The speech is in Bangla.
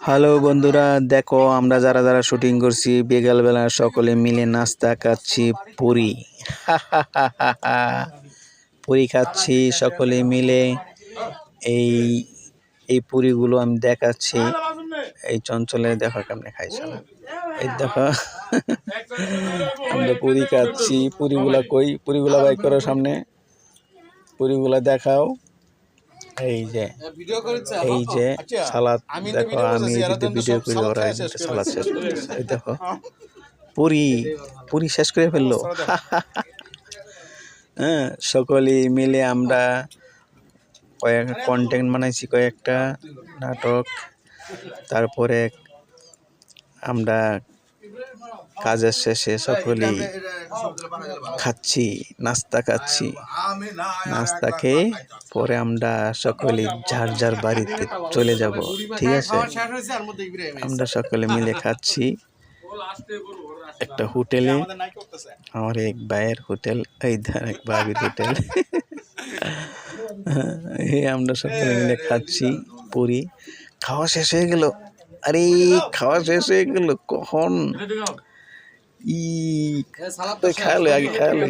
হ্যালো বন্ধুরা, দেখো আমরা যারা যারা শুটিং করছি বিকালবেলা সকলে মিলে নাস্তা খাচ্ছি পুরি। পুরি খাচ্ছি সকলে মিলে। এই এই পুরিগুলো আমি দেখাচ্ছি। এই চঞ্চলে দেখো কেমনে খাইছে না। এই দেখো আমরা পুরি খাচ্ছি। পুরিগুলা কই? পুরিগুলা বাই করো সামনে, পুরিগুলা দেখাও। এই যে সালাদ দেখো, আমি এদিকে ভিডিও করি, ওরা এদিকে সালাদ শেষ করতেছে। এই দেখো পুরি পুরি শেষ করে ফেললো। হ্যাঁ, সকলে মিলে আমরা কন্টেন্ট বানাইছি, কয়েকটা নাটক। তারপরে আমরা কাজের শেষে সকলেই খাচ্ছি, নাস্তা খাচ্ছি। নাস্তা খেয়ে পরে আমরা সকলে যার যার বাড়িতে চলে যাব। ঠিক আছে, আমরা সকলে মিলে খাচ্ছি একটা হোটেলে, আমার এক ভাইয়ের হোটেল, এই এক ভাবির হোটেল। আমরা সকলে মিলে খাচ্ছি পুরি। খাওয়া শেষ হয়ে গেল। আরে খাওয়া শেষ হয়ে গেল কখন? খাওয়ালে আগে খাওয়ালে।